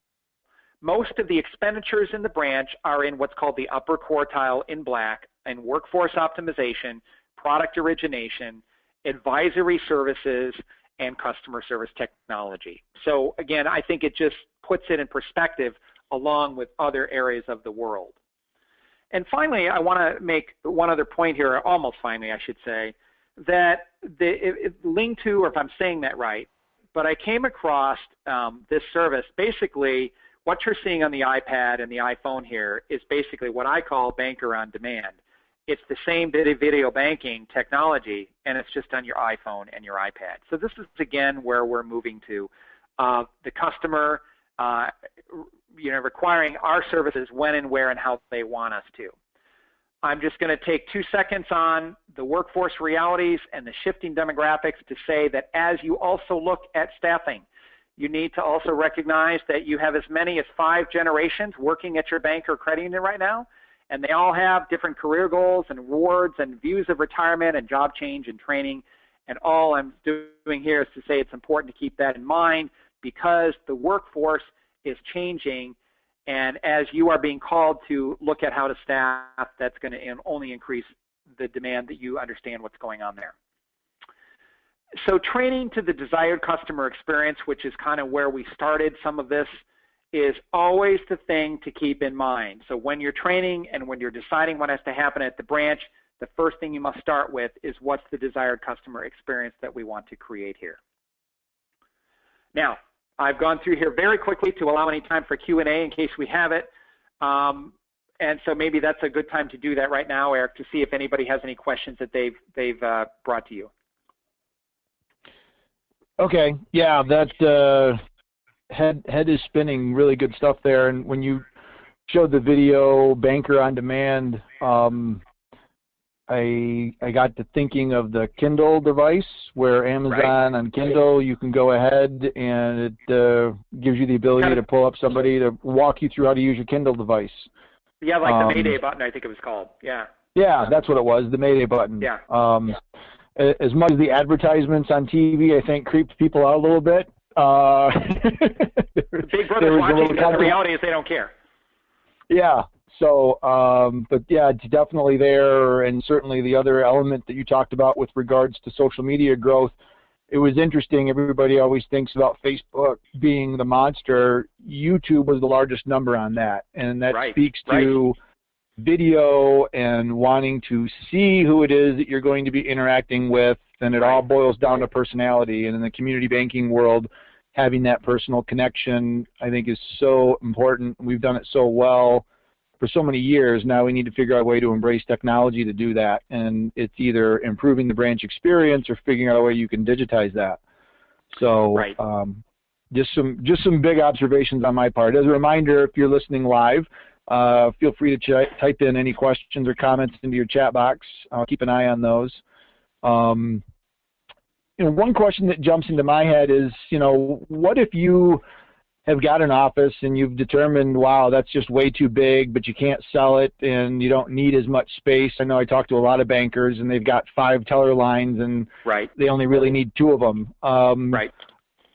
most of the expenditures in the branch are in what's called the upper quartile in black, in workforce optimization, product origination, advisory services, and customer service technology. So again, I think it just puts it in perspective along with other areas of the world. And finally, I want to make one other point here, almost finally, I should say, that linked to, or if I'm saying that right, but I came across this service. Basically, what you're seeing on the iPad and the iPhone here is basically what I call Banker on Demand. It's the same video banking technology, and it's just on your iPhone and your iPad. So this is, again, where we're moving to. The customer requiring our services when and where and how they want us to. I'm just going to take 2 seconds on the workforce realities and the shifting demographics to say that as you also look at staffing, you need to also recognize that you have as many as 5 generations working at your bank or credit union right now, and they all have different career goals and rewards and views of retirement and job change and training. And all I'm doing here is to say it's important to keep that in mind because the workforce is changing, and as you are being called to look at how to staff, that's going to only increase the demand that you understand what's going on there. So training to the desired customer experience, which is kind of where we started some of this, is always the thing to keep in mind. So when you're training and when you're deciding what has to happen at the branch, the first thing you must start with is what's the desired customer experience that we want to create here. Now, I've gone through here very quickly to allow any time for Q&A in case we have it. And so maybe that's a good time to do that right now, Eric, to see if anybody has any questions that they've brought to you. Okay, yeah, that head is spinning. Really good stuff there. And when you showed the video, Banker on Demand, I got to thinking of the Kindle device where Amazon on Kindle, you can go ahead and it gives you the ability to pull up somebody to walk you through how to use your Kindle device. Yeah, like the Mayday button, I think it was called. Yeah. Yeah, that's what it was, the Mayday button. Yeah. As much as the advertisements on TV, I think, creeped people out a little bit. Big Brother's watching, because the reality is they don't care. Yeah. So, but yeah, it's definitely there, and certainly the other element that you talked about with regards to social media growth, it was interesting. Everybody always thinks about Facebook being the monster. YouTube was the largest number on that, and that speaks to video and wanting to see who it is that you're going to be interacting with, and it all boils down to personality. And in the community banking world, having that personal connection, I think, is so important. We've done it so well for so many years. Now we need to figure out a way to embrace technology to do that, and it's either improving the branch experience or figuring out a way you can digitize that. So just some big observations on my part. As a reminder, if you're listening live, feel free to type in any questions or comments into your chat box. I'll keep an eye on those. One question that jumps into my head is, what if you have got an office and you've determined, wow, that's just way too big, but you can't sell it and you don't need as much space. I know I talk to a lot of bankers and they've got 5 teller lines and they only really need 2 of them.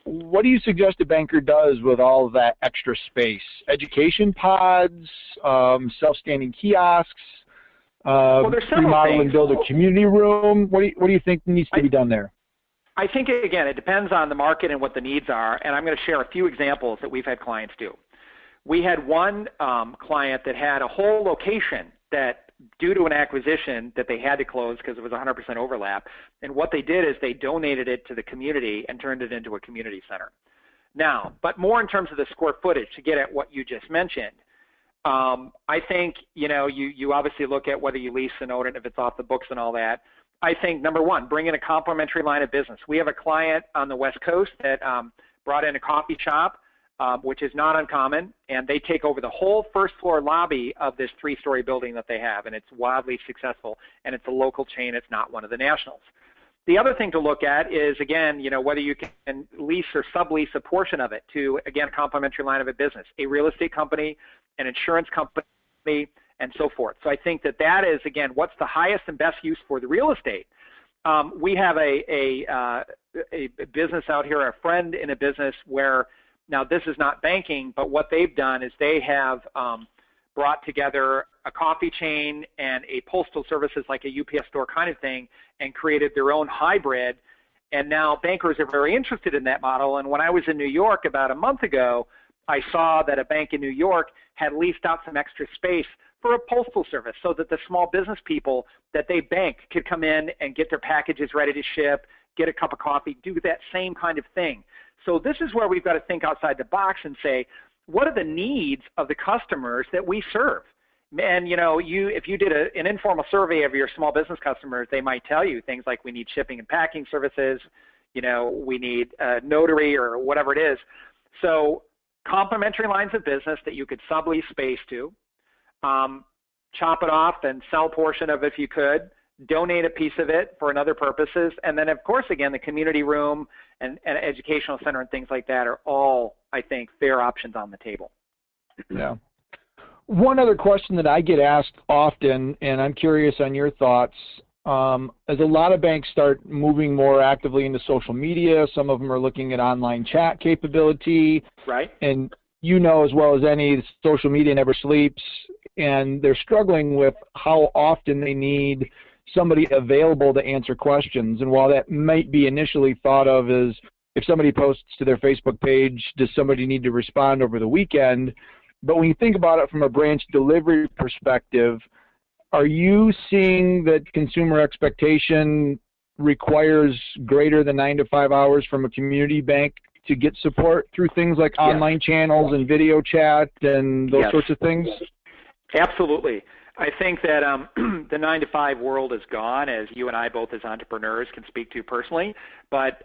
What do you suggest a banker does with all of that extra space? Education pods, self-standing kiosks, remodel and build a community room? What do you think needs to be done there? I think, again, it depends on the market and what the needs are, and I'm going to share a few examples that we've had clients do. We had one client that had a whole location that, due to an acquisition, that they had to close because it was 100% overlap, and what they did is they donated it to the community and turned it into a community center. Now, but more in terms of the square footage, to get at what you just mentioned, I think, you obviously look at whether you lease and own it, if it's off the books and all that. I think, number one, bring in a complementary line of business. We have a client on the West Coast that brought in a coffee shop, which is not uncommon, and they take over the whole first-floor lobby of this 3-story building that they have, and it's wildly successful, and it's a local chain. It's not one of the nationals. The other thing to look at is, again, whether you can lease or sublease a portion of it to, again, a complementary line of a business, a real estate company, an insurance company, and so forth. So I think that that is, again, what's the highest and best use for the real estate. We have a business out here, a friend in a business where, now this is not banking, but what they've done is they have brought together a coffee chain and a postal services like a UPS store kind of thing and created their own hybrid. And now bankers are very interested in that model. And when I was in New York about a month ago, I saw that a bank in New York had leased out some extra space for a postal service so that the small business people that they bank could come in and get their packages ready to ship, get a cup of coffee, do that same kind of thing. So this is where we've got to think outside the box and say, what are the needs of the customers that we serve? And, you know, if you did an informal survey of your small business customers, they might tell you things like, we need shipping and packing services, you know, we need a notary or whatever it is. So complementary lines of business that you could sublease space to, chop it off and sell a portion of it if you could, donate a piece of it for another purposes, and then, of course, again, the community room and educational center and things like that are all, I think, fair options on the table. Yeah. One other question that I get asked often, and I'm curious on your thoughts, as a lot of banks start moving more actively into social media, some of them are looking at online chat capability. Right. And you know as well as any, social media never sleeps, and they're struggling with how often they need somebody available to answer questions. And while that might be initially thought of as, if somebody posts to their Facebook page, does somebody need to respond over the weekend? But when you think about it from a branch delivery perspective, are you seeing that consumer expectation requires greater than 9 to 5 hours from a community bank to get support through things like online channels and video chat and those sorts of things? Absolutely. I think that the 9 to 5 world is gone, as you and I both as entrepreneurs can speak to personally. But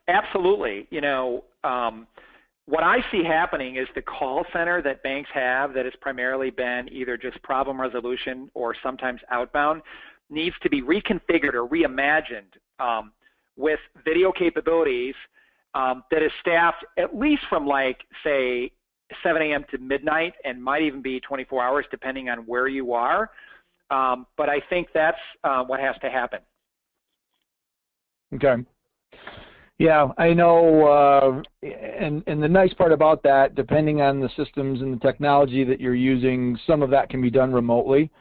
absolutely, you know, what I see happening is the call center that banks have that has primarily been either just problem resolution or sometimes outbound needs to be reconfigured or reimagined with video capabilities that is staffed at least from, like, say, 7 a.m. to midnight and might even be 24 hours depending on where you are. But I think that's what has to happen. Okay. Yeah, I know, and the nice part about that, depending on the systems and the technology that you're using, some of that can be done remotely,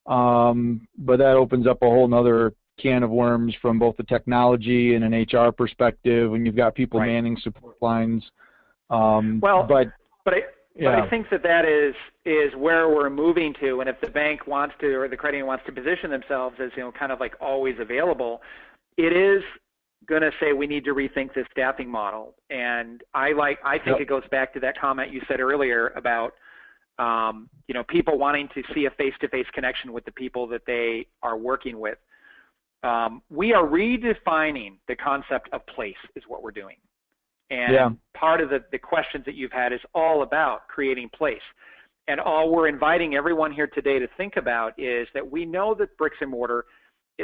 but that opens up a whole nother can of worms from both the technology and an HR perspective when you've got people manning support lines. But I think that is where we're moving to, and if the bank wants to or the credit union wants to position themselves as, you know, kind of like always available, it is going to say we need to rethink this staffing model. And I think it goes back to that comment you said earlier about you know, people wanting to see a face-to-face connection with the people that they are working with. We are redefining the concept of place is what we're doing. And part of the questions that you've had is all about creating place. And all we're inviting everyone here today to think about is that we know that bricks and mortar,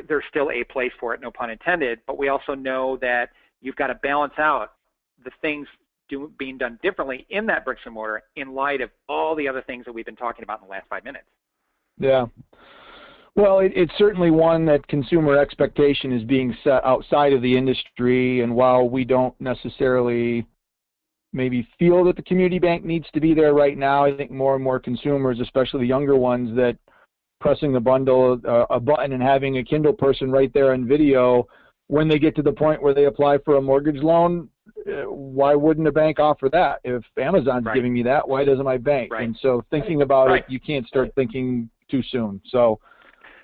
there's still a place for it, no pun intended, but we also know that you've got to balance out the things being done differently in that bricks and mortar in light of all the other things that we've been talking about in the last 5 minutes. Yeah. Well, it's certainly one that consumer expectation is being set outside of the industry, and while we don't necessarily maybe feel that the community bank needs to be there right now, I think more and more consumers, especially the younger ones, that pressing the a button and having a Kindle person right there on video, when they get to the point where they apply for a mortgage loan, why wouldn't a bank offer that? If Amazon's giving me that, why doesn't my bank? And so thinking about it, you can't start thinking too soon. So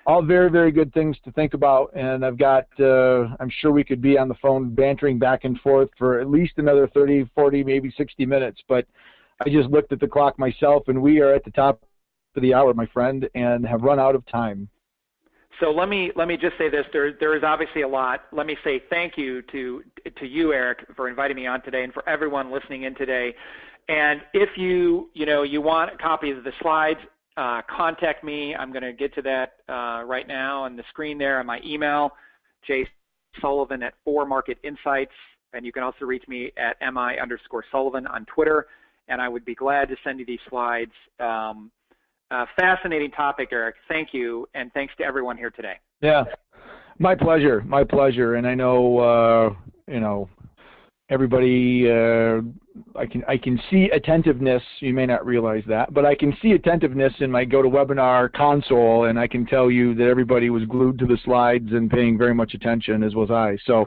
all very, very good things to think about. And I've got, I'm sure we could be on the phone bantering back and forth for at least another 30, 40, maybe 60 minutes. But I just looked at the clock myself, and we are at the top of the hour, my friend, and have run out of time. So let me just say this. There is obviously a lot. Let me say thank you to you, Eric, for inviting me on today, and for everyone listening in today. And if you want copies of the slides, contact me. I'm going to get to that right now on the screen there on my email, jsullivan@4marketinsights, and you can also reach me at mi_Sullivan on Twitter, and I would be glad to send you these slides Fascinating topic, Eric. Thank you, and thanks to everyone here today. Yeah, my pleasure, my pleasure. And I know, everybody, I can see attentiveness. You may not realize that, but I can see attentiveness in my GoToWebinar console, and I can tell you that everybody was glued to the slides and paying very much attention, as was I. So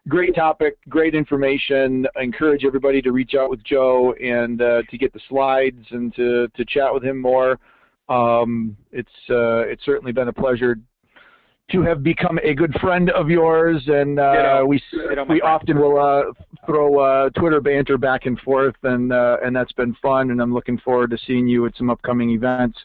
great topic, great information. I encourage everybody to reach out with Joe and to get the slides and to chat with him more. It's certainly been a pleasure to have become a good friend of yours, and we often will throw Twitter banter back and forth, and that's been fun, and I'm looking forward to seeing you at some upcoming events.